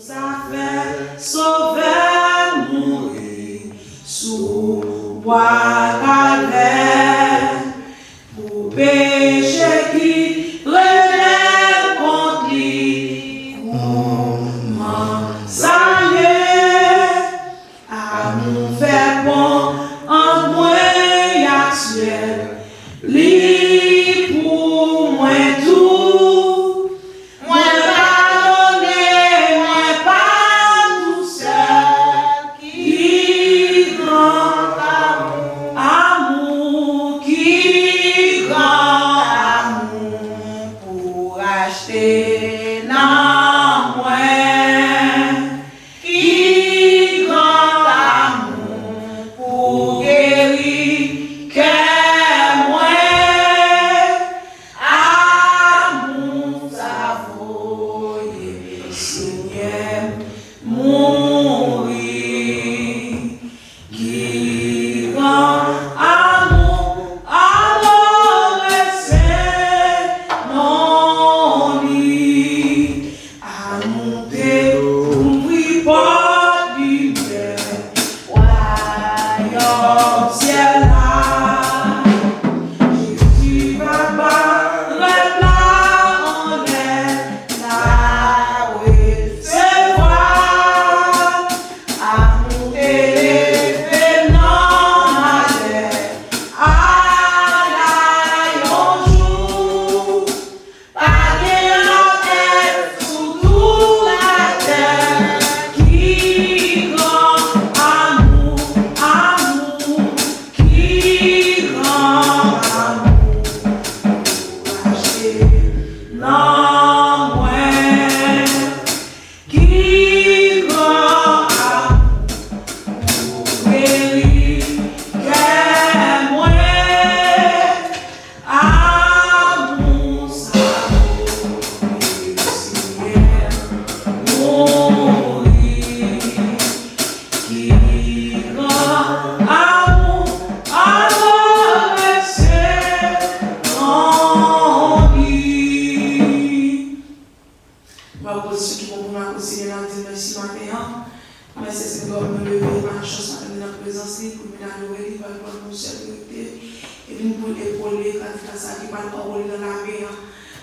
Ça fait sauver, mourir sous bois calvaire pour péché qui relève contre lui. Comment ça y est, amour fait bon en moi actuel, lui pour moi tout. Moi pardonné, moi pas tout seul, qui grand amour, qui grand amour pour acheter dans moi, qui grand amour pour guérir que moi, amour ça voye Seigneur mourir, qui grand amour alors c'est non lui, amour de ouvrir porte du bien, royaume ciel là. Jésus va battre là en est là, oui, c'est voir amour élevé non à l'air, aïe un jour, pas de sous toute la terre, qui grand amour, amour, qui grand amour, acheter non moi, qui grand amour, guérir que moi, amour ça voye Seigneur mourir, qui grand amour alors c'est en lui. On va poser ceux qui vont pour ma conseiller dans le merci matin. Merci Seigneur de me lever, ma chance à venir dans la présence, pour me adorer, pour nous sécurité, et puis pour épauler quand ça qui va enrôler dans la mer.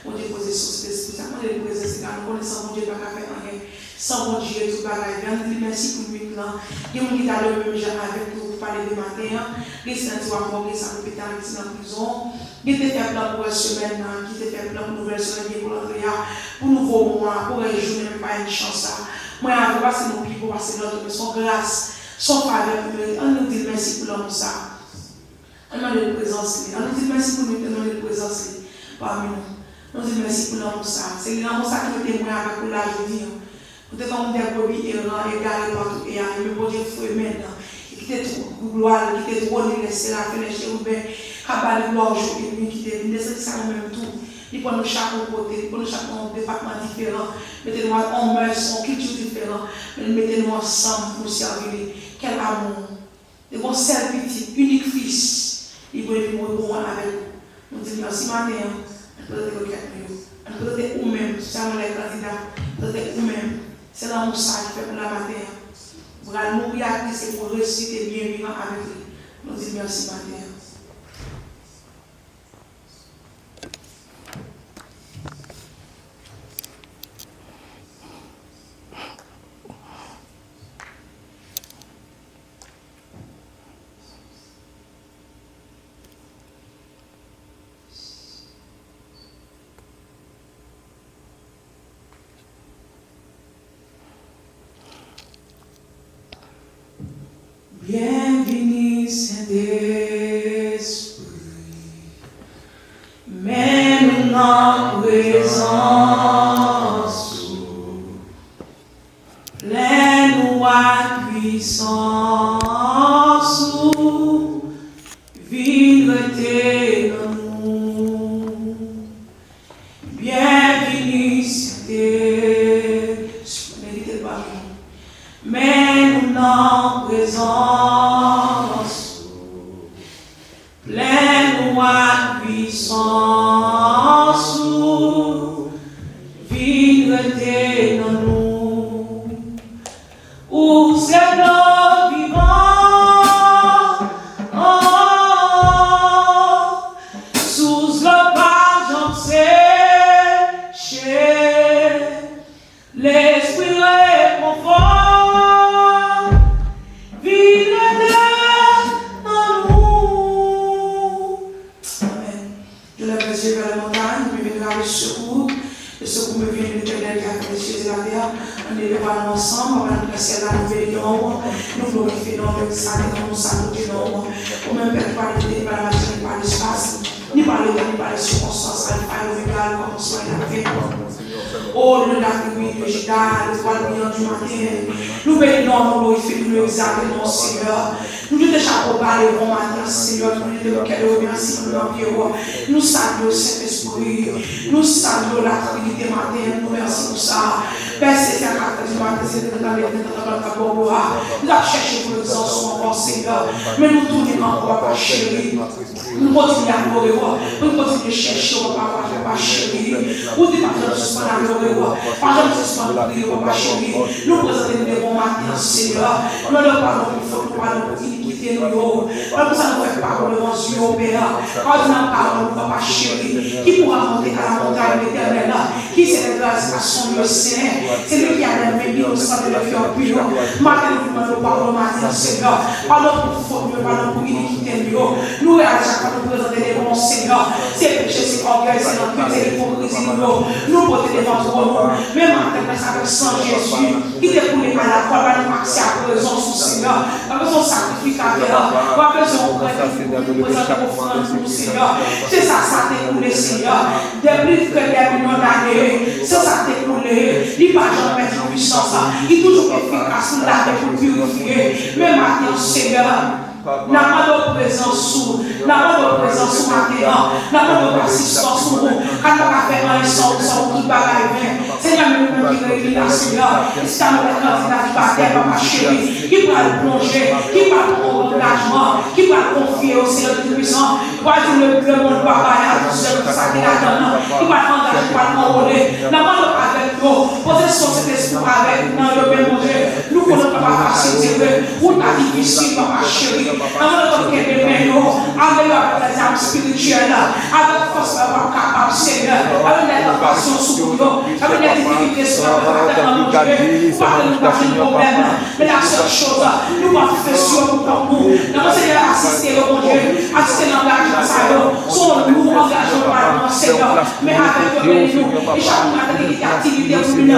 On dépose sur cet esprit, ça m'a déposé, c'est quand on connaît sans mon Dieu, pas qu'à faire rien. Sans mon Dieu, tout bagaille. Bien, merci pour lui là. Il y a un qui t'a le même genre avec nous pour parler de matin. Les saints sont morts, les saints hôpital, ils sont en prison. Il te fait plein pour la semaine, qui te fait plein pour nouvelle semaine, pour l'entrée, pour nouveau mois, pour un jour, même pas une chance. Moi, avant de passer mon pied, pour passer l'autre, mais son grâce, son faveur, on nous dit merci pour l'homme ça. On nous dit présence, on nous dit merci pour nous donner présence parmi nous. On nous dit merci pour l'homme ça. C'est l'homme ça qui nous témoigne avec nous là, je dis. Peut-être qu'on des brebis errants, égarés partout, et arrivé, bon Dieu, fouet maintenant. Qui était trop gloire, qui était trop laissé la fin, les chérubins, cabal, gloire, jour et nuit, qui était venu, c'est ça même tout. Il prend nous chaque côté, il prend nous chaque département différent, mettez-nous en mœurs, en culture différente, mais mettez-nous ensemble pour servir. Quel amour! De bon seul petit, unique fils, il veut venir bon avec nous. Nous disons merci matin, on peut être on peut être nous-mêmes, c'est ça les candidats, on peut être nous-mêmes. C'est l'amour ça qui fait pour la matin. Vous allez mourir à Christ et pour ressusciter bien vivant avec lui. Nous disons merci matin. Bienvenue Saint-Esprit, mets-nous en présence, pleine-nous à puissance, vivre-t'es en nous. Bienvenue Saint-Esprit, méditez par nous. Mets-nous en présence, pleine-nous à puissance, vivre-t'es en nous. terre. On est là ensemble, on va nous laisser la nouvelle nom. Nous glorifions dans le salut, nous saluons. Au même Père, pas de l'espace, ni par les circonstances, ni par le régal, comme on soit avec oh, le lac de nuit, le Judas, le voile brillant du matin. Nous bénissons, nous glorifions, nous exaltons, Seigneur. Nous te déjà parler au matin, Seigneur. Nous te remercions pour nous saluons, Saint-Esprit. Nous saluons la Trinité matin. Nous merci pour ça. Père, c'est un acte du matin, c'est dans les nous avons cherché pour l'exaucement encore, Seigneur. Mais nous tournons encore, Papa chéri. Nous continuons à adorer, nous continuons à chercher, Papa chéri. Nous débattons jusqu'à l'adorer, par exemple, jusqu'à prier, Papa chéri. Nous présentons des bons matins, Seigneur. Nous ne parlons plus fort, nous parlons pour iniquité, nous. Nous allons faire parole devant Dieu, Père. Quand nous parlons, Papa chéri, qui pourra monter à la montagne éternelle, qui s'élèvera à son Dieu Saint. C'est lui qui a les mêmes au sein de la vie en plus. Matin, nous demandons pardon, matin, Seigneur. Pardon pour faute, pardon pour iniquité, nous réalisons quand nous présentons les bons Seigneur. C'est péché, c'est orgueil, c'est l'envie, c'est l'hypocrisie, nous porter devant toi. Même matin, avec sang Jésus, qui t'est coulé à la croix, nous accès à la présence du Seigneur. La présence sacrificateur, la présence de Seigneur. C'est ça, ça t'est coulé, Seigneur. Depuis que des millions d'années, c'est ça t'est coulé. Il va jamais mettre en puissance. Il est toujours efficace pour purifier. Même matin, Seigneur. N'a pas de présence sous, n'a pas de présence sous matin, n'a pas de assistance sous nous. Quand on a fait un son, qui bagaille, Seigneur, nous qui réunit la Seigneur, c'est un candidat qui va faire ma chérie, qui va le plonger, qui va prendre l'engagement, qui va confier au Seigneur Tout-Puissant, va dire le monde bagaille, tout seul, ça qui l'attend, qui va t'engager, qui va t'enrôler, n'a pas de avec nous, posez son Saint-Esprit avec nous, le même Dieu, nous connaissons pas facilité, ou ta difficile, ma chérie. Avec les âmes spirituelles, avec la force d'avoir capable, Seigneur, avec la passion sous nous, avec la difficulté sur notre Dieu, pas de nous passer de problème. Mais la seule chose, nous avons fait sur nous pour nous. Nous Seigneur, assister au bon Dieu, assister l'engagement, son nouveau engagement par le Seigneur, mais avec nous, et chaque activité pour nous, en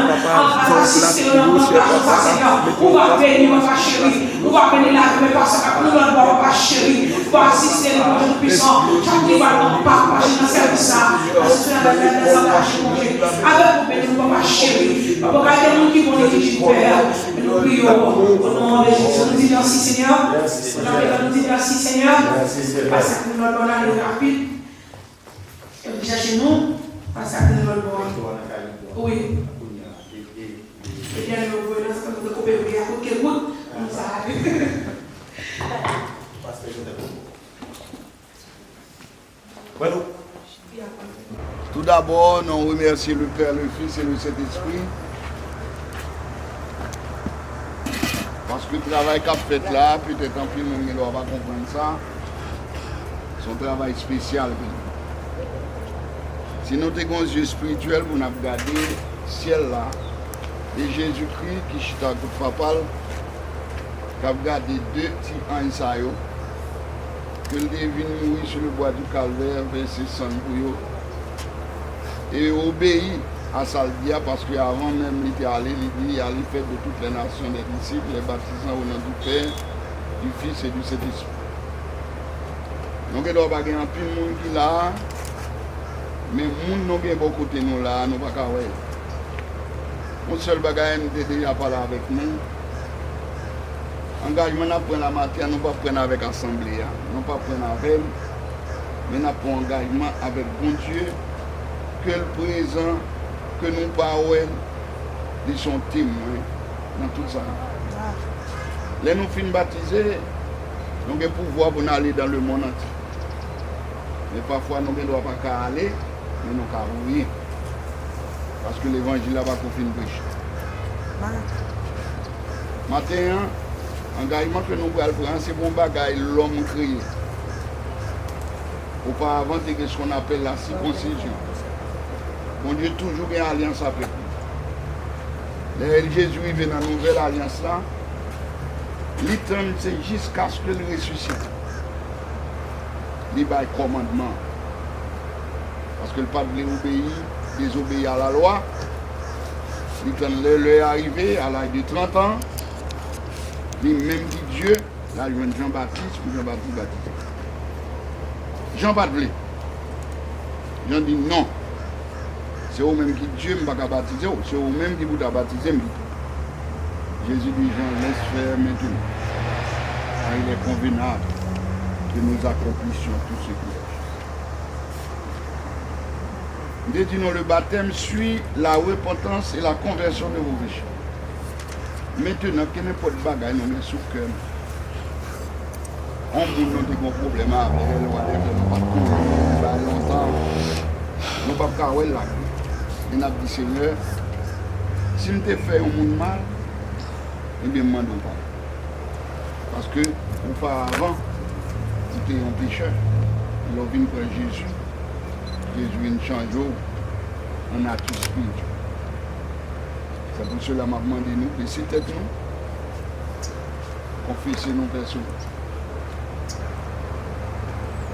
assister l'engagement, Seigneur, on va bénir ma chérie, on va bénir la vie, parce que nous Papa chéri, pour assister les gens puissants, chaque qui va dans Papa, dans le service, assister à des engagements, avec vous, bénis Papa chéri, Papa, regardez nous qui vont l'église du Père, nous prions au nom de Jésus, nous disons merci Seigneur, nous disons merci Seigneur, parce que nous allons aller rapide, et déjà chez nous, parce que nous allons voir, oui, et bien nous voyons, ça peut nous couper, à côté de route, on s'arrête. Tout d'abord, nous remercions le Père, le Fils et le Saint-Esprit. Parce que le travail qu'a fait là, peut-être en plus, nous ne doit pas comprendre ça. Son travail spécial. Si nous avons un yeux spirituel, vous n'avez regardé le ciel là, et Jésus-Christ qui chita à coup de papal, qui a regardé deux petits anges, que le est venu mourir sur le bois du calvaire, verser sang pour eux. Et obéit à Salvia parce qu'avant même il était allé, il dit, il allait faire de toutes les nations des disciples, les baptisants au nom du Père, du Fils et du Saint-Esprit. Donc il ne doit pas y avoir plus de monde qui est là, mais le monde n'a pas beaucoup de nous là, nous ne pouvons pas voir. Mon seul bagage, nous avons déjà parlé avec nous. Engagement, nous prenons la matière, nous ne pouvons pas prendre avec l'Assemblée, nous ne pouvons pas prendre avec elle, mais nous prenons engagement avec bon Dieu, que le présent, que nous parlons, ils sont témoins dans tout ça. Là, nous finissons baptisés, nous avons le pouvoir pour aller dans le monde entier. Mais parfois, nous ne devons pas aller, mais nous ne rien. Parce que l'évangile n'a pas confié une prêcher. Maintenant, l'engagement que nous prenons, c'est bon bagage l'homme créé. Auparavant, c'est ce qu'on appelle la circoncision. Mon Dieu toujours bien alliance avec nous. Jésus est dans la nouvelle alliance là. L'éternel, c'est jusqu'à ce que le ressuscite. Il a un commandement. Parce que le Père voulait obéir, désobéir à la loi. Il est arrivé à l'âge de 30 ans. Il même dit Dieu, là, il vient Jean-Baptiste, puis Jean-Baptiste baptisé. Jean pas de blé. Jean dit non. C'est eux-mêmes qui Dieu ne va pas baptiser, c'est eux-mêmes qui vous baptiser. Jésus dit Jean, laisse faire maintenant. Car il est convenable que nous accomplissions tout ce qu'il est. Dit non, le baptême suit la repentance et la conversion de vos péchés. Maintenant, qu'il n'y a pas de bagaille, nous mettons sous cœur. On nous a des problèmes avec elle, nous n'avons pas de problème longtemps. Nous n'avons pas de problème là. Il a dit Seigneur, si je te fais un monde mal, eh bien, je ne m'en donne pas. Parce que, auparavant, tu étais un pécheur. Il a venu pour Jésus. Jésus a changé en nature spirituelle. C'est pour cela que je demandé de nous baisser tête nous, confesser nos personnes.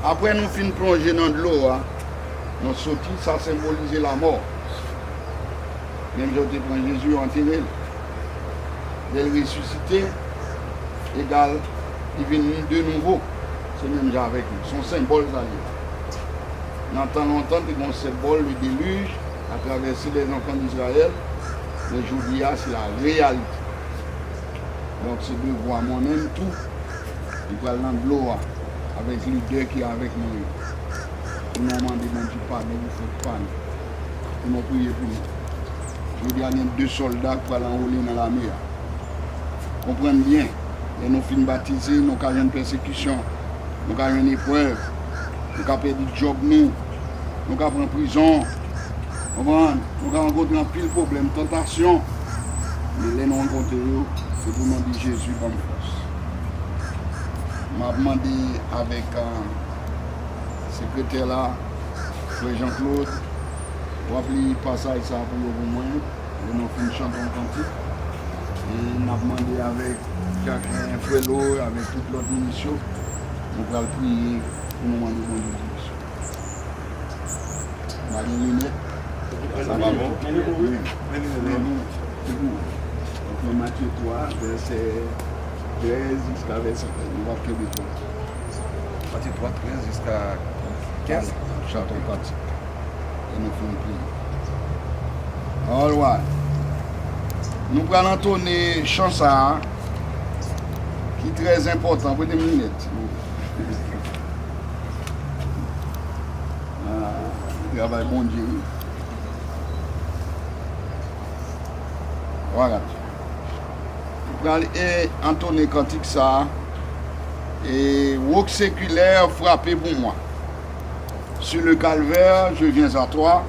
Après nous finissons plonger dans de l'eau, nous sortis, ça symbolise la mort. Même si on prend Jésus enterré, il est ressuscité, égal, il vient de nouveau. C'est même déjà avec nous. Son symbole, ça y est. Dans tant longtemps, il y a un symbole, le déluge, à traverser les enfants d'Israël. Le jour d'hier, c'est la réalité. Donc, c'est de voir mon même tout. Il va dans de l'eau avec l'idée qui est avec nous. Nous demandons de Dieu pardon, vous faites pas. Nous nous prions pour nous. Je dis à deux soldats qui vont enrouler dans la mer. Comprenez bien. Et nous finissons baptiser, nous avons une persécution, nous avons une épreuve, nous avons perdu le job, nous avons pris prison. Nous avons rencontré un pile de problèmes, tentation. Mais les nous rencontrés, c'est pour nous dire Jésus comme force. Je m'ai demandé avec le secrétaire là, Frère Jean-Claude, pour appeler passage ça pour moi, et nous finissons chanter un cantique. Et nous avons demandé avec Jacques Frello, avec toute l'autre mission, nous allons prier pour nous demander bon Dieu. On a des lunettes. Ça va bon? Oui. Donc, Matthieu 3, verset 13 jusqu'à verset 15. Nous allons prier. Matthieu 3, 13 jusqu'à 15. Chantons un cantique. Et nous faisons prier. All right. Nous allons entonner chanson qui est très important pour des minutes. Travail bon Dieu. Voilà. Nous allons entonner cantique ça. Et roc séculaire frappé pour moi. Sur le calvaire, je viens à toi.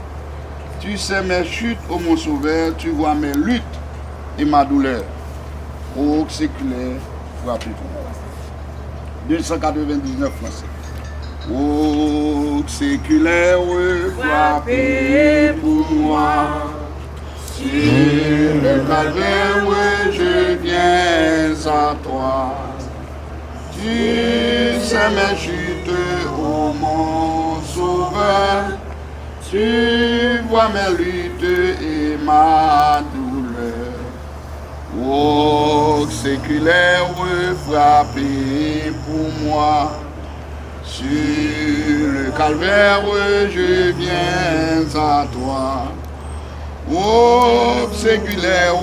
Tu sais mes chutes, ô mon sauveur, tu vois mes luttes et ma douleur. Roc séculaire frappé pour moi. 299 français. Roc séculaire frappé pour moi. Sur le calvaire, je viens à toi. Tu sais mes chutes, ô mon sauveur. Tu vois mes luttes et ma douleur. Roc séculaire frappé pour moi. Sur le calvaire, je viens à toi. Roc séculaire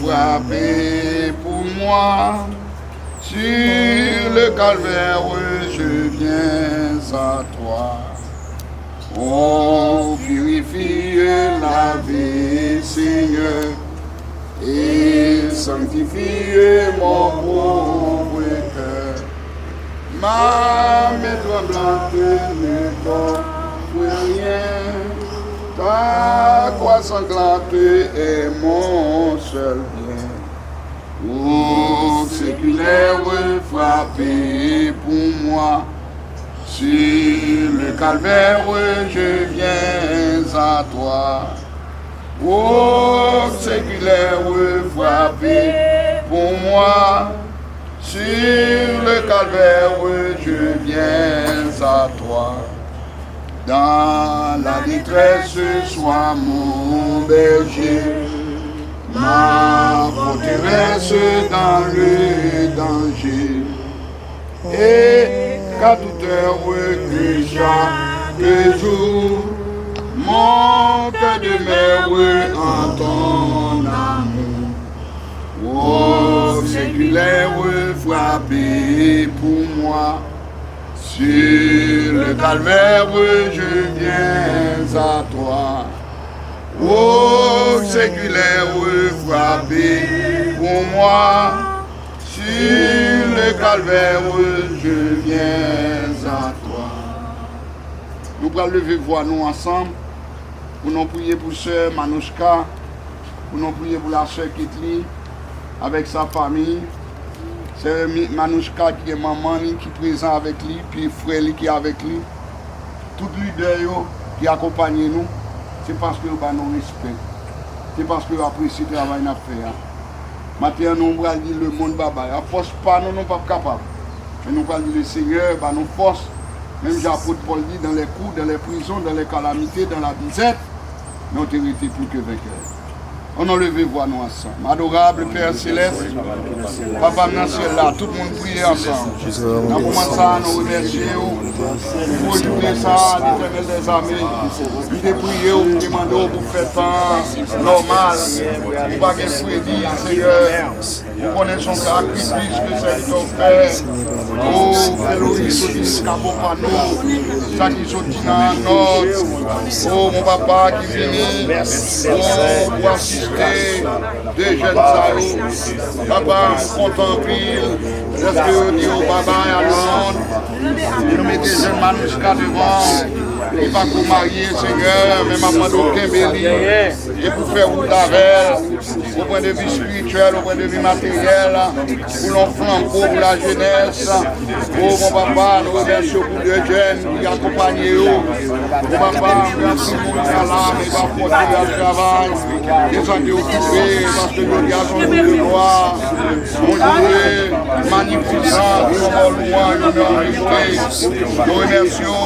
frappé pour moi. Sur le calvaire, je viens à toi. Oh, purifie la vie, Seigneur, et sanctifie mon pauvre cœur. Ma main tremblante ne t'offre rien. Ta croix sanglante est mon seul bien. Oh, séculaire frappé pour moi. Sur le calvaire, je viens à toi. Oh, séculaire frappé pour moi. Sur le calvaire, je viens à toi. Dans la détresse, sois mon berger. ma forteresse dans le danger. Et qu'à toute heure que chaque jour, mon cœur demeure en ton amour. Oh, séculaire frappé pour moi. Sur le calvaire, je viens à toi. Oh, séculaire frappé pour moi. Sur le calvaire, je viens à toi. Nous allons lever voix nous ensemble. Pour nous prier pour sœur Manouchka. Pour nous prier pour la sœur Kitli. Avec sa famille. C'est Manouchka qui est maman qui est présent avec lui, puis frère qui est avec lui. Tout leader qui accompagne nous, c'est parce que nous avons respect. C'est parce que nous apprécions le travail qu'on a fait. Maintenant, nous allons dire le monde baba. À force pas, nous ne sommes pas capables. Mais nous allons dire le Seigneur, bah, nous force. Même j'apôtre Paul dit dans les coups, dans les prisons, dans les calamités, dans la disette, nous avons été plus que vainqueurs. On a levé voix nous ensemble. Adorable Père Céleste, Papa ciel là, tout le monde prie ensemble. Dans le moment ça, nous remercions pour ajouter ça à l'Éternel des armées. Nous te prions, nous demandons pour faire temps normal. Nous pas de crédit, Seigneur. Nous connaissons sacrifice que c'est ton Père. Oh, Elohim, qui accompagne nous, ça qui sont dans notre. Oh, mon papa qui vient. Oh, pour assister des jeunes salauds. Papa, contempler. Est-ce que nous disons papa à l'homme? Et nous mettons des jeunes Manouchka devant. Il va pour marier, Seigneur, mais maman d'aucun béli. Et pour faire route avec, au point de vue spirituel, au point de vue matériel, pour l'enflambeau, pour la jeunesse. Oh mon papa, nous remercions pour deux jeunes qui accompagnent nous. Mon papa, merci pour le salam, il va continuer à travail. Ils sont occupés parce que nous gardons de gloire. Mon Dieu, magnificent, comme loin, nous enregistrés. Nous remercions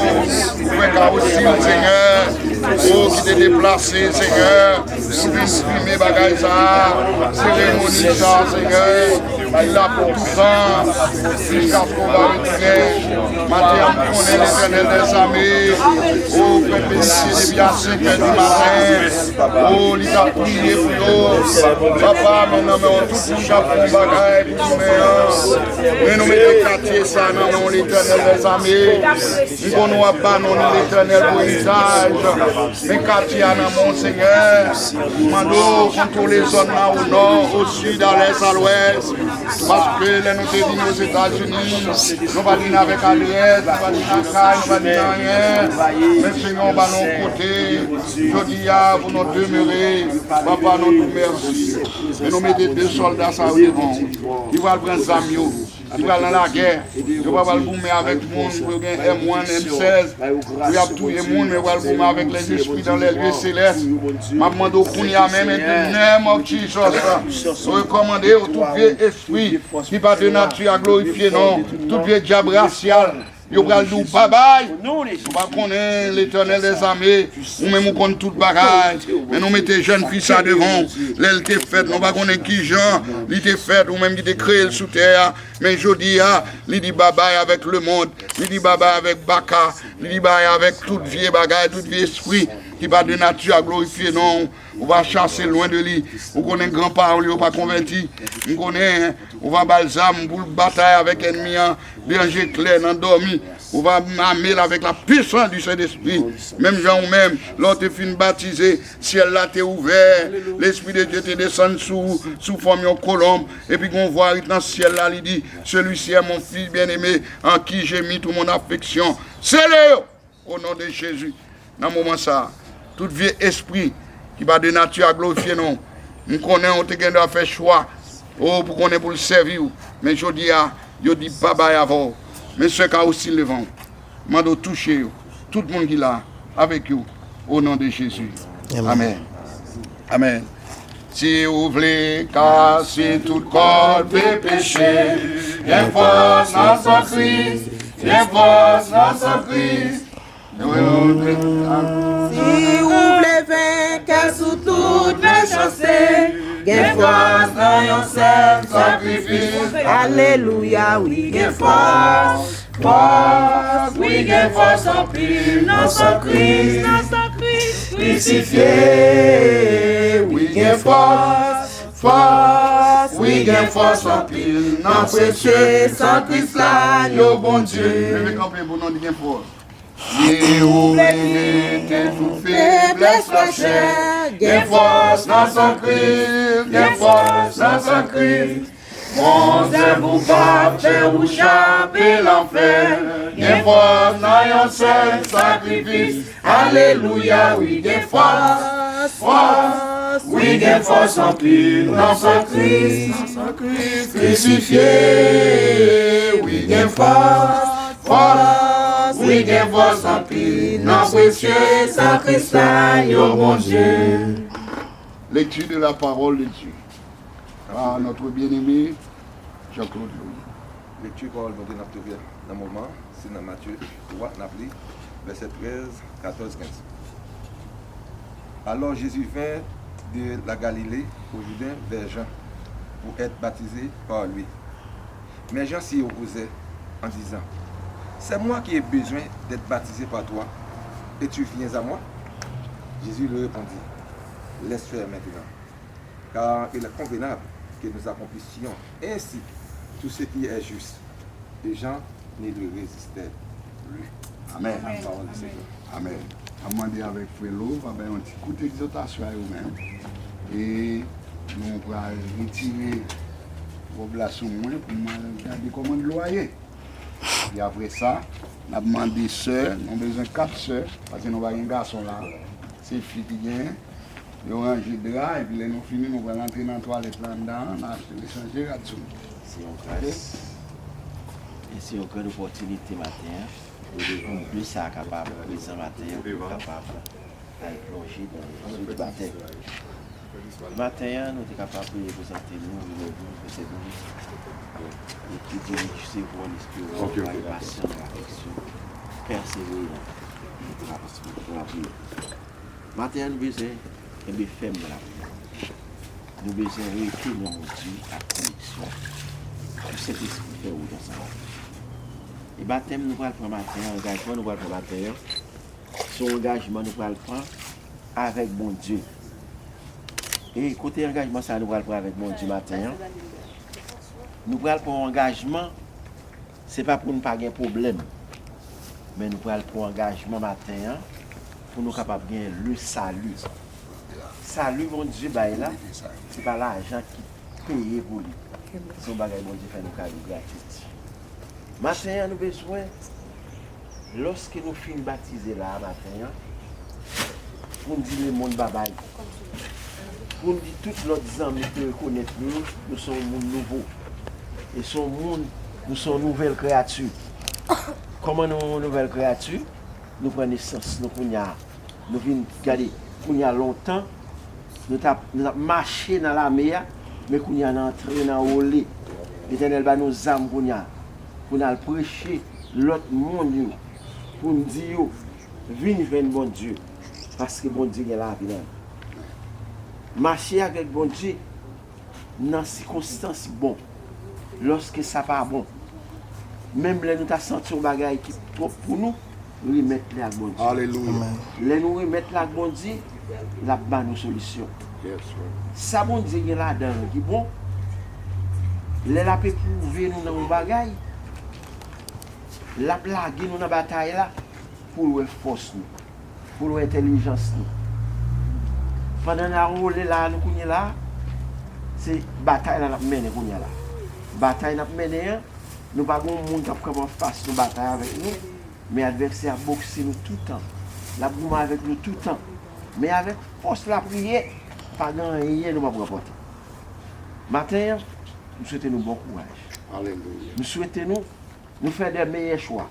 pour aussi, Seigneur, oh, qui t'est déplacé, Seigneur, pour exprimer bagaille ça, cérémonie ça, Seigneur, il l'a pour tout temps, jusqu'à ce qu'on va retourner. Maintenant, on connaît l'Éternel des armées, oh, faites bénéficier depuis à 5 heures du matin, oh, il a prié pour nous, papa, maintenant, on tout touche à fond bagaille pour nous, mais nous mettons quartier ça, non, l'Éternel des armées, nous connaissons pas, non, l'Éternel pour usage, mais quartier à mon Seigneur, Mando, contrôle les zones là au nord, au sud, à l'est, à l'ouest, parce que les nous venus aux États-Unis, nous va venir avec Aliette, nous va venir à Caille, nous va venir à rien, mais Seigneur, on va nous côté, je dis pour nous demeurer, papa, nous merci, et nous mettons deux soldats ça devant, ils vont prendre des amis. Il va dans la guerre, il va le goumer avec le monde, pour gagner M1, M16, il va tout le monde, mais il va le goumer avec les esprits dans les lieux célestes. Ma demande au Kounia même, et de name of Jesus, recommander au tout vieux esprit, qui va de nature à glorifier, non, tout vieux diable racial. Yo pral dou babay, nous pas connaître l'Éternel des armées, ou même on connaît toute bagaille, mais nous mettons jeunes filles ça devant, l'elle t'est faite, nous pas connaître qui Jean, il t'est fait, ou même qui t'est créé sous terre, mais je dis, il dit babay avec le monde, il dit babay avec Baka, il dit babay avec toute vieille bagaille, tout vieux esprit, qui va de nature à glorifier, non, on va chasser loin de lui, on connaît grand-père, on ne pas converti, on connaît, on va balsam pour bataille avec l'ennemi, bien clair, endormi. On va m'amener avec la puissance du Saint-Esprit. Même Jean ou même, l'autre fin baptisé, ciel là t'est ouvert, l'Esprit de Dieu te descend sous forme de colombe, et puis qu'on voit dans le ciel là, il dit, celui-ci est mon fils bien-aimé, en qui j'ai mis toute mon affection. C'est le au nom de Jésus. Dans ce moment ça, tout vieux esprit qui va de nature à glorifier, non. Nous connaissons, on doit faire choix. Oh, pour qu'on ait pour le servir. Mais je dis, je dis, bye avant. Mais ce qui a aussi le vent, je dois toucher tout le monde qui est là, avec vous, au nom de Jésus. Amen. Amen. Si vous voulez casser tout corps de péché, viens force dans son Christ, viens force dans son Christ. Si vous voulez vaincre sous toutes les chaussées, Gen force dans yon seul sacrifice. Alléluia, oui, gen force. Force, oui, gen force en pile. Dans son Christ, crucifié. Oui, gen force. Force, oui, gen force en pile. Dans prêcher sans Christ là, yo bon Dieu. Levez campé pour nous dire force. Et oubliez que toute faiblesse la chair, gen force dans son Christ, gen force dans son Christ. Mon Dieu vous pas faire ou chapper l'enfer, gen force dans yon seul sacrifice. Alléluia, oui, gen force, force, oui, gen force en pile dans son Christ, crucifié, oui, gen force, force, oui, gen force en pile dans précieux sacrifice, yo mon Dieu. Lecture de la parole de Dieu. Par notre bien-aimé Jean-Claude Louis. Lecture parole de notre dans le moment, c'est dans Matthieu 3, verset 13, 14, 15. Alors Jésus vint de la Galilée au Jourdain vers Jean pour être baptisé par lui. Mais Jean s'y opposait en disant, c'est moi qui ai besoin d'être baptisé par toi et tu viens à moi? Jésus lui répondit, laisse faire maintenant, car il est convenable que nous accomplissions ainsi tout ce qui est juste. Et Jean ne lui résistait plus. Amen. La parole du Seigneur. Amen. On va demander avec Frélo, on va faire un petit coup d'exhortation à vous-même. Et nous allons retirer vos blassons moins pour regarder comment le loyer. Et après ça, on a demandé sœurs, nous avons besoin de 4 sœurs, parce que nous avons un garçon là. C'est filles qui viennent, ils ont rangé de drap, et puis nous finissons, nous allons entrer dans la toilette là-dedans, on a échangé là-dessus. C'est une grâce. Et c'est une grande opportunité matin. Nous devons plus ça capable présent matin pour capable d'aller plonger dans le baptême. Matin, nous sommes capables de présenter nous, c'est nous, et qui dirige ses voies l'esprit, la passion, l'affection, persévérer pour la prière. Matin, nous besoin de faire la prière. Nous besoin de rester dans Dieu à connexion. Tout cet esprit fait où dans sa vie. Et baptême, nous allons prendre matin, engagement, nous allons prendre matin. Son engagement, nous allons prendre avec mon Dieu. Et côté engagement, ça nous allons prendre avec mon Dieu matin. Nous allons prendre engagement, ce n'est pas pour ne pas avoir de problème. Mais nous allons prendre engagement matin pour nous capables de gagner le salut. Salut, mon Dieu, ce n'est pas l'argent qui paye pour lui. C'est un bagage, mon Dieu, fait nous cadeau gratuit. Matin, nous avons besoin, lorsque nous finissons baptiser là, matin, pour nous dire le monde babaye. Pour nous dire tous les amis qui reconnaissent nous sommes un monde nouveau. Et nous sommes une nouvelle créature. Comment nous sommes une nouvelle créature? Nous prenons naissance, nous venons regarder, nous avons longtemps, nous avons marché dans la mer, mais nous avons entré dans le lait. L'Éternel va nous âmes pour nous prêcher l'autre monde, pour nous dire, viens vers bon Dieu, parce que bon Dieu est là. Marcher avec bon Dieu, dans des circonstances bonnes, lorsque ça pas bon, même là nous avons senti un bagage qui est propre pour nous, nous remettons avec bon Dieu. Alléluia. Là nous remettons avec bon Dieu, la bonne solution. Ça bon Dieu est là-dedans, qui est bon. Là la peut prouver nous dans un bagage, la blague nous dans la bataille là, pour la force nous, pour l'intelligence nous. Pendant la roule là, nous sommes là, c'est bataille là nous menons là. Bataille nous menons, nous pas gon monde qui prend en face nous bataille avec nous, mais l'adversaire boxe nous tout le temps. La boum avec nous tout le temps. Mais avec force la prière, pas grand rien nous pas remporter. Matin, nous souhaitons nous bon courage. Alléluia. Nous souhaitons nous faire des meilleurs choix.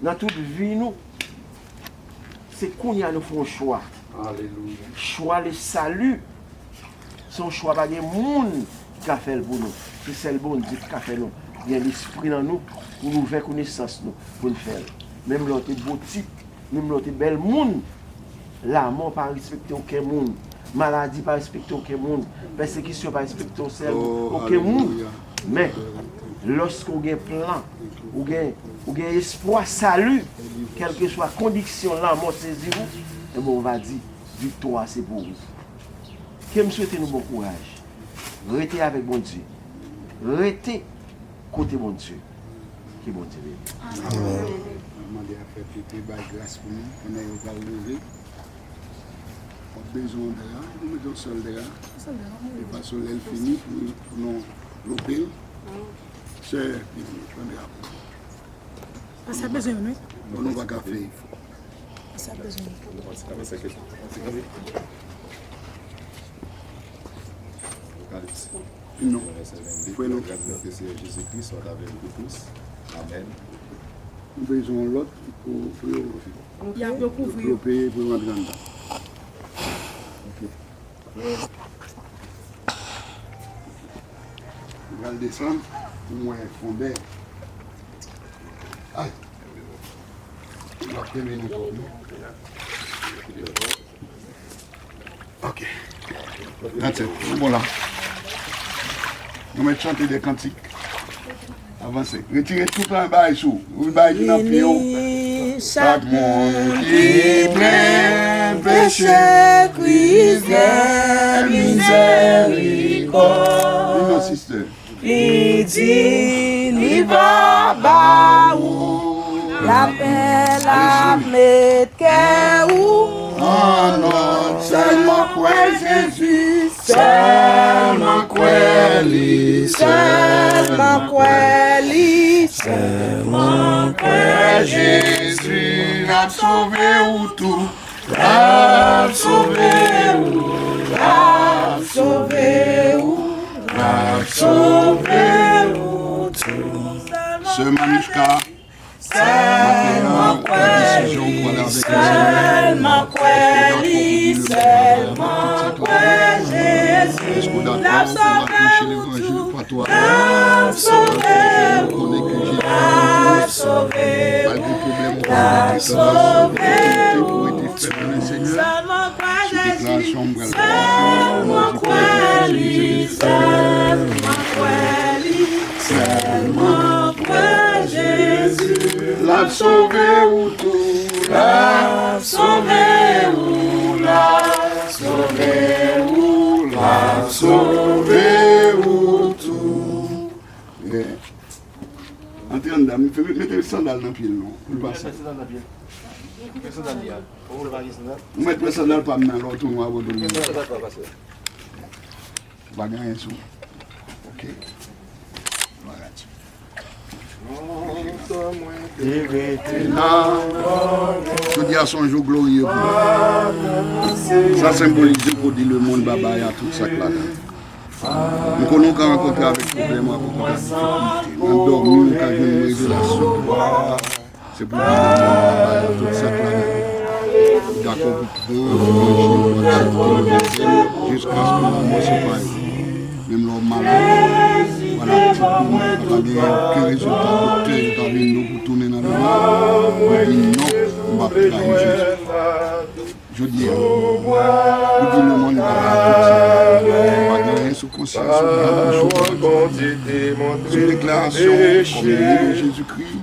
Dans toute vie nous, c'est qu'on y a nous fait un choix. Alléluia. Choix le salut, son choix pas de monde qui a fait pour nous. C'est le bon Dieu qui a fait nous. Il y a l'esprit dans nous pour nous faire connaissance nous pour le faire. Même l'autre beau type, même l'autre bel monde, là, moi pas respecter aucun monde. maladie pas respecter aucun monde, persécution pas respecter Oh, aucun monde. alléluia. Mais lorsqu'on a un plan, ou un espoir, salut, quelle que soit la condition là, mort saisi vous, et bon, on va dire, victoire c'est pour vous. Que me souhaite nous bon courage. Restez avec bon Dieu. Restez côté bon Dieu. Que bon Dieu bénisse. Demander à faire péter par grâce pour nous, on est pas lever. On a besoin de là, nous mettons seul de là. Et parce que elle finit, nous prenons l'opéra. C'est, Ça a besoin, oui. on n'a pas qu'à faire. Ça a besoin. Non. Prenons. Jésus-Christ soit avec vous tous. Amen. Nous avons besoin de l'autre Il y a beaucoup de pour payer pour rentrer dedans. On va le descendre, au moins fondé. Aïe. On va prévenir pour nous. Ok. That's it. Bon là. Nous mettons chanter des cantiques. Avancez. Retirez tout en bas sous. Vous baillez dans le pied. Chaque monde qui plaît, péché, crise, miséricorde. Non, sister. Il dit, il va baou, la paix, la mette ou. Oh non, seulement quoi Jésus, Seulement quoi lui, seulement quoi lui, seulement quoi Jésus l'a sauvé ou tout, l'a sauvé ou, l'a sauvé ou, l'a sauvé ou tout. ce Manishka, Seulement quoi décision pour aller avec seulement quoi lui, seulement quoi Jésus, est-ce qu'on l'a d'accord pour afficher sauvé ou l'évangile tout. pour toi? L'a sauvé On connaît que Jésus l'a sauvé malgré le problème, on l'a connaît que sauvé pour être fait par le Seigneur. seulement quoi Cette Jésus, déclaration, on va le seulement quoi lui, seulement quoi lui, seulement quoi Jésus, l'a sauvé ou tout, l'a sauvé ou l'a sauvé ou l'a sauvé ou tout. Entrez en dame, mettez le sandal dans le pied, non? Vous passez. Vous mettez le sandal pas dans l'autre, on va vous donner. Va gagner sous. Ok. Voilà. Je dis à son jour glorieux pour nous. Ça symbolise pour dire le monde baba à tout ça là. Nous connaissons qu'à rencontrer avec problème, avec difficulté. Nous dormons, nous avons une révélation. C'est pour dire le monde baba à tout ça là. D'accord, vous pouvez accepter jusqu'à ce que la mort se fasse. Même l'homme malade, voilà, tout le monde n'a bien aucun résultat. Docteur est avec nous pour tourner dans le monde. On dit non, on va trahir Jésus. Je dis, vous dites le monde va pas tout ça. On va gagner sous conscience, sous déclaration, comme le nom de Jésus-Christ.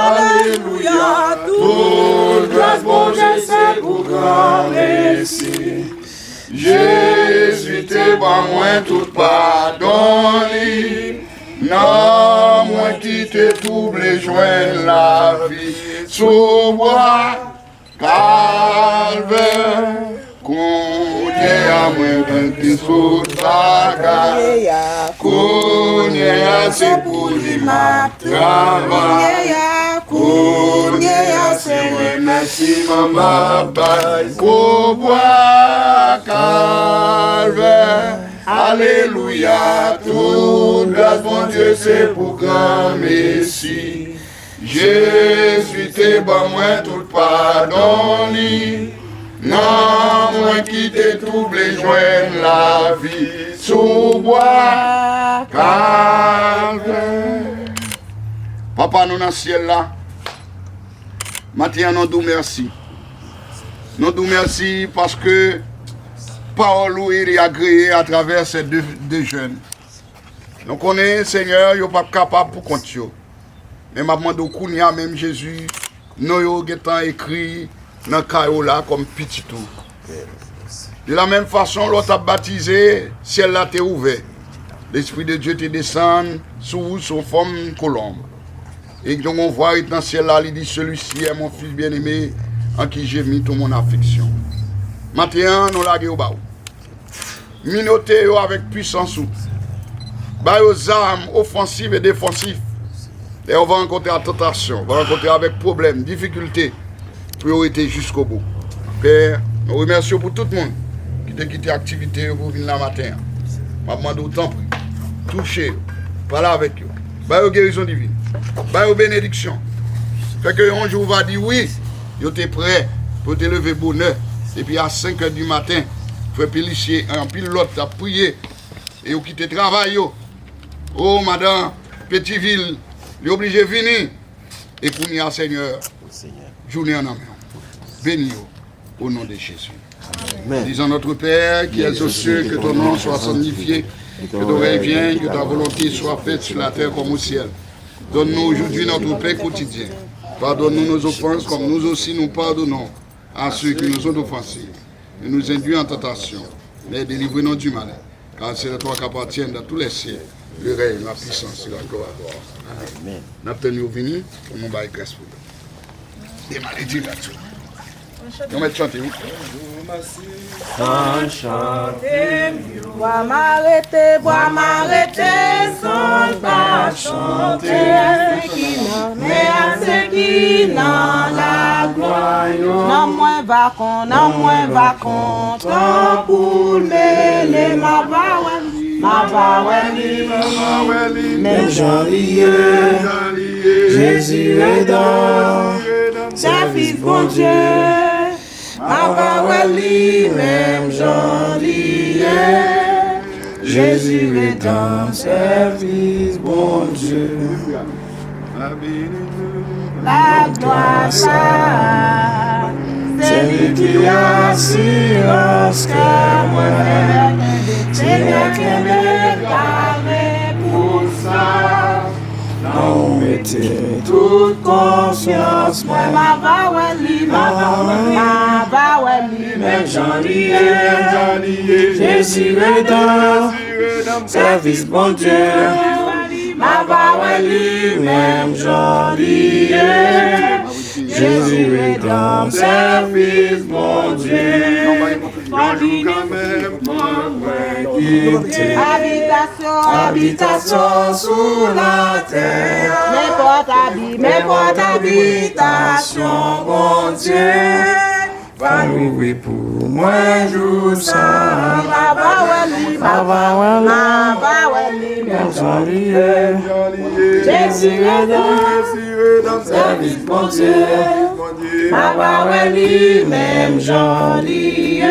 Alléluia, toute grâce, bon Dieu, c'est pour grand merci. Jésus te ba moi tout pardon non moi qui te trouble joindre la vie sous bois calvaire connais à moi qui sous bagarre connais c'est pour lui ma travail connais merci maman bye au bois calvaire. Alléluia, toute grâce, mon Dieu, c'est pour grand Messie. Jésus te ba moi tout pardon, non, moi qui te tout blé joindre la vie sous bois calvaire. Papa, nous dans le ciel là, maintenant nous nous merci. Nous nous merci parce que parole est agréée à travers ces deux jeunes. Nous connaissons, Seigneur, nous ne sommes pas capables pour compter. Mais je demande au Kounia, même Jésus, nous avons écrit dans le caillou là comme petit tout. De la même façon, l'autre a baptisé, ciel là t'est ouvert. L'Esprit de Dieu te descend sous forme colombe. Et donc on voit dans le ciel là, il dit, celui-ci est mon fils bien-aimé, en qui j'ai mis toute mon affection. Maintenant, nous l'avons au bas. Minoter avec puissance. Bah, aux armes offensives et défensives. Et on va rencontrer la tentation, on va rencontrer avec problèmes, difficultés, priorité jusqu'au bout. Père, nous remercions pour tout le monde qui a quitté l'activité pour venir le matin. Je demande autant pris. Touchez, parlez avec eux. Bah, guérison divine. Bah, bénédiction. Fait que un jour, on va dire oui, vous êtes prêt pour te lever bonheur. Et puis à 5 h du matin, frère policier, un pilote a prié et vous quittez le travail. Oh, madame, Petiteville, vous êtes obligé de venir. Et pour nous, Seigneur, journée en amont. Bénis-vous au nom de Jésus. Amen. Disons notre Père qui est aux cieux, que ton nom soit sanctifié, que ton règne vienne, que ta volonté soit faite sur la terre comme au ciel. Donne-nous aujourd'hui notre pain quotidien. Pardonne-nous nos offenses comme nous aussi nous pardonnons à ceux qui nous ont offensés. Ne nous induis en tentation, mais délivre-nous du mal. Car c'est de toi qu'appartiennent dans tous les cieux le règne, la puissance et la gloire. Amen. Nous avons tenu au venir pour nous battre grâce pour nous. Des maladies là-dessus. On va chanter. Bois m'arrêter, sans pas chanter. Mais à ceux qui n'ont la gloire, non moins va content pour mêler ma baweli, même Jean-Lié, Jésus est dans, service bon Dieu. Mabaweli, même Jean-Lié, Jésus est dans service, bon Dieu. La gloire, ça, c'est lui qui assurance que moi, Seigneur qui me parle pour ça. Non, mettez toute confiance, moi, Mabaweli, même Jean-Lié, Jésus est dans service, bon Dieu. Mabaweli, même Jean-Lié, Jésus est dans service, mon Dieu. Habitation sous la terre. Mes portes habitation, mon Dieu. Va louer pour moi, jour sans. Mabaweli, même Jean-Lié, Jésus est dans service, mon Dieu. Mabaweli, même Jean-Lié,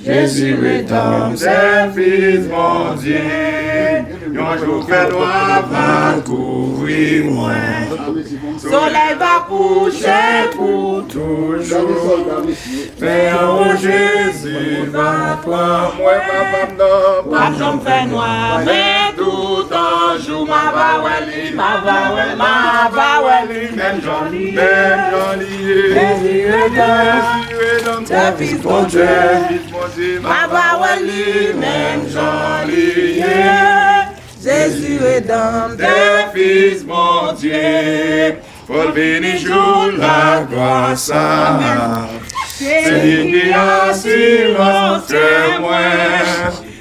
Jésus est dans service, mon Dieu. Un jour fait noir va couvrir moi. Soleil va coucher pour toujours. Mais oh Jésus va prendre moi. Pas j'en fais noir, mais tout un jour Mabaweli, même Jean-Lié, Jésus est dans service, mon Dieu. Mabaweli, même Jean-Lié, Jésus est dans service, mon Dieu. Pour bénir jour la grâce. C'est lui qui assure témoin.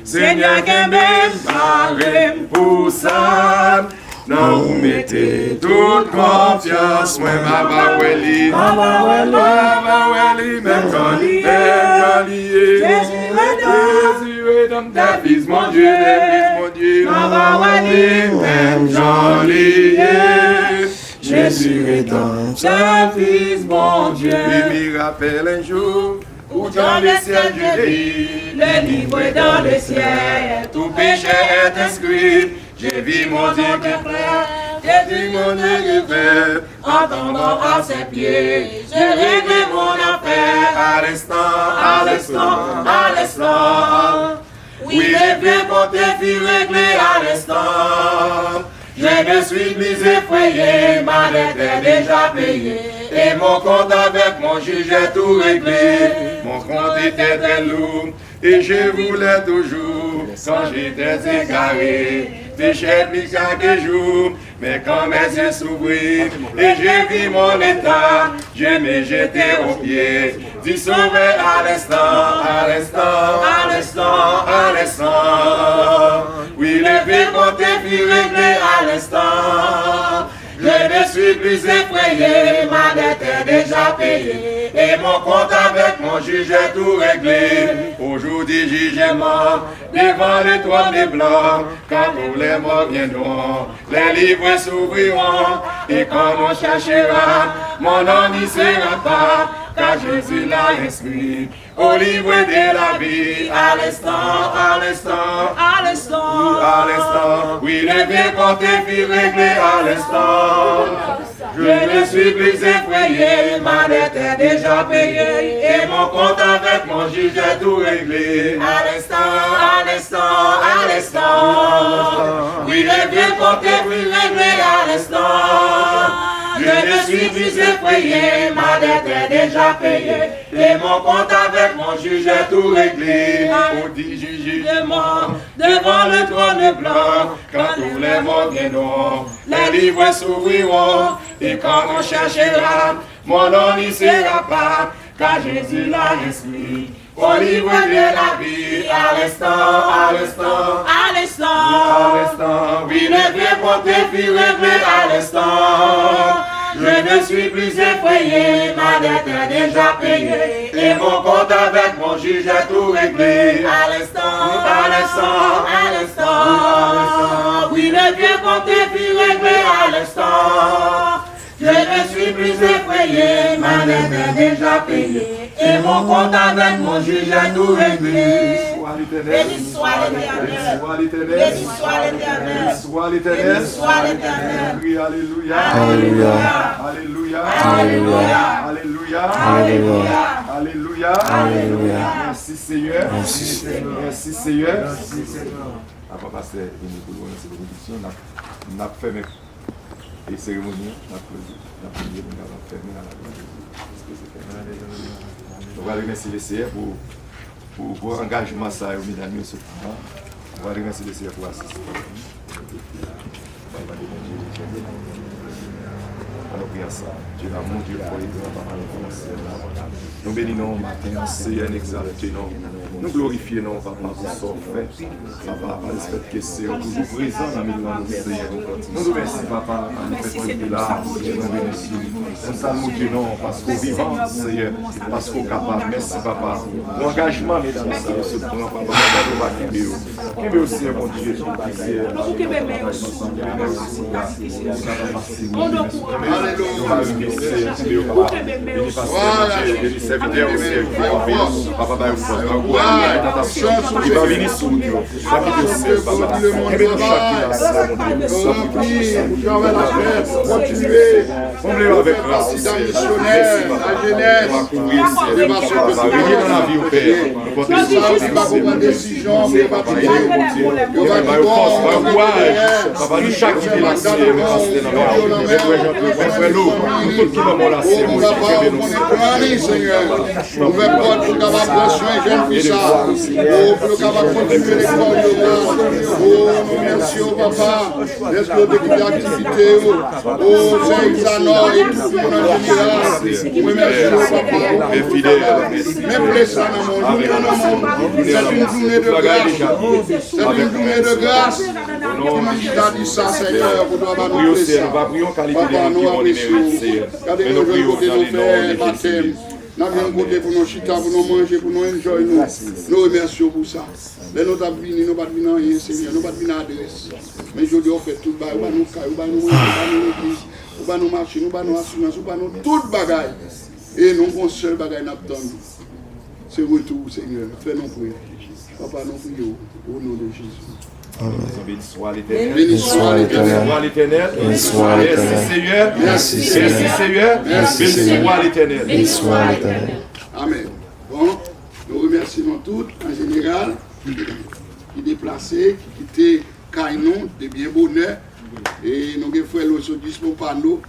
Seigneur qui même parle pour ça. Non, vous mettez toute confiance. Moi, Mabaweli, même Jean-Lié, Jésus est dans service, mon Dieu, Mabaweli, même Jean-Lié, Jésus est dans service, mon Dieu. Il me rappelle un jour, Où dans le ciel je vis, le livre est dans le ciel, tout péché est inscrit. J'ai vu mon Dieu qui plaît, j'ai vu mon Dieu qui fait. en tombant à ses pieds, j'ai réglé mon affaire. À l'instant, à l'instant, À l'instant, oui, les biens comptés furent réglés à l'instant. Je ne suis plus effrayé, ma dette est déjà payée. Et mon compte avec mon juge est tout réglé. Mon compte était très lourd et je voulais toujours, quand j'étais égaré, pécher plus chaque jour. Mais quand mes yeux s'ouvrirent et j'ai vu mon état, je me jetais aux pieds du sauveur à l'instant, à l'instant, à l'instant, à l'instant. Oui, les vies comptées furent réglées à l'instant. Je ne suis plus effrayé, ma dette est déjà payée. Et mon compte avec mon juge est tout réglé. Aujourd'hui, jugement devant les trônes des blancs. Quand tous les morts viendront, les livres s'ouvriront. Et quand on cherchera, mon nom n'y sera pas. Car Jésus l'a inscrit au livre de la vie. À l'instant, à l'instant, à l'instant, à l'instant. Oui, les biens comptés furent réglés à l'instant. Je ne suis plus effrayé, ma dette est déjà payée. Et mon compte avec mon juge est tout réglé. À l'instant, à l'instant, à l'instant. Oui, les biens comptés furent réglés à l'instant. Je ne suis plus effrayé, ma dette est déjà payée. Et mon compte avec mon juge est tout réglé. Au dit jugement devant le trône blanc. Quand tous les morts viendront, les livres s'ouvriront. Et quand on cherchera, mon nom n'y sera pas. Car Jésus l'a inscrit au livre de la vie. À l'instant, à l'instant, à l'instant, à l'instant. Oui, les biens comptés furent réglés à l'instant. Je ne suis plus effrayé, ma dette est déjà payée. Et mon compte avec mon juge est tout réglé. À l'instant, à l'instant, à l'instant. Oui, les biens comptés furent réglés à l'instant. Je ne suis plus effrayé, ma dette est déjà payée. Et mon compte avec mon juge est tout réglé. béni soit l'Éternel, béni soit l'Éternel, béni soit l'Éternel. Alléluia. Alléluia. Alléluia. Alléluia. Alléluia. Alléluia. Alléluia. Alléluia. Merci Seigneur. Merci Seigneur. Avant passer une bénédiction, on a fait mes cérémonies, on a prié, on a fermé à la gloire de Dieu. On va remercier le Seigneur pour vos engagements, ça, au milieu de ce temps. On va remercier le Seigneur pour assister. Alors, prions ça. Dieu l'amour, Dieu pour les nous bénissons matin, Seigneur, exalté, nous glorifions, papa, pour ce qu'on fait. Papa, par le fait que c'est toujours présent dans le milieu de Seigneur. Nous nous remercions, papa, quand nous faisons de là, Seigneur, nous bénissons. Nous saluons Dieu, non, parce qu'on vivant, Seigneur, parce qu'on est capable. Merci, papa. L'engagement, mesdames, ça se prend, papa, nous va quitter. Aussi, mon Dieu, papa va il va venir sur Dieu. Comblez avec grâce. La jeunesse, dans la vie au Père. Nous portons décision, papa, nous chaque qui la Seigneur, ouvert porte pour qu'elle va prendre soin de jeune fille ça. Pour qu'elle va continuer l'école de base. Oh, nous remercions papa. Est-ce que vous avez l'activité? Oh, Saint-Xanor et tout le monde en général. Nous remercions papa. Même les ça dans mon journée. C'est une journée de grâce. C'est une journée de grâce. Qui t'a dit ça, Seigneur, vous devez nous laisser. Papa, nous apprécions. Regardez nous de côté nous faire baptême. Nous avons côté pour nous chita, pour nous manger, pour nous enjoy nous. Nous remercions pour ça. Mais nous avons venu, nous ne pouvons pas venir, Seigneur, nous ne pouvons pas venir à l'adresse. Mais je dis, on fait tout le bail, on va nous cailler, on va nous manger, on va nous l'église, on va nous marcher, on va nous assurance, on va nous tout le bagaille. Et nous avons un seul bagaille, nous attendons. ce retour, Seigneur. Fais-nous prier. Papa, nous prions au nom de Jésus. Béni soit l'Éternel. Béni soit l'Éternel. Béni soit l'Éternel. Merci Seigneur. Merci Seigneur. Merci Béni soit l'Éternel. Béni soit l'Éternel. Amen. Bon, nous remercions tous en général qui déplacés, qui quittent Kainon, de bien bonheur. Et nous avons fait le dispo par nous.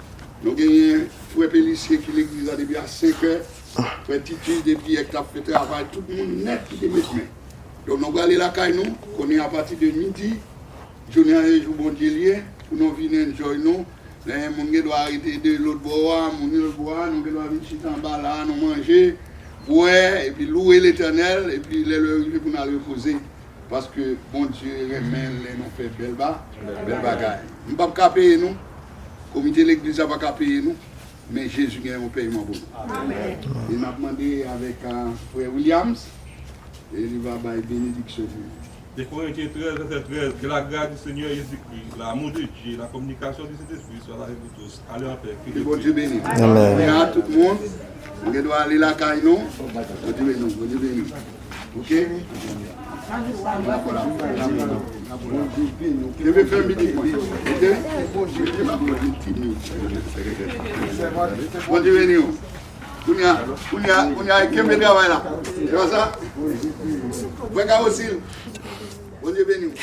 Nous avons frère Pélissier qui l'église a depuis à 5 heures. Frère Titus depuis qu'il a fait travail. Tout le monde net qui est main. Donc nous allons aller à Kainon, qu'on est à partir de midi. Journée à jour bon Dieu, pour nous venir enjoy nous. Nous doit arrêter de l'autre bois, nous doit venir chiter en bas là, nous manger, boire, et puis louer l'Éternel, et puis les pour nous reposer. Parce que bon Dieu remet les nous fait belle bagaille. Nous ne pouvons pas payer nous, le comité de l'église n'a pas payer nous, mais Jésus gagne un paiement pour nous. Amen. Il m'a demandé avec frère Williams, et il va avoir bénédiction. Des Corinthiens 13, verset 13, que la grâce du Seigneur Jésus-Christ, l'amour de Dieu, la communication du Saint-Esprit soit avec vous tous. Allez en paix. Que bon Dieu bénisse. Amen. Tout le monde, on doit aller là, Kaino. Bon Dieu bénisse. Ok? Je vais faire un midi. Bon Dieu bénisse. On y a un travail là. C'est pas ça? Vous aussi. Bon Dieu bénisse.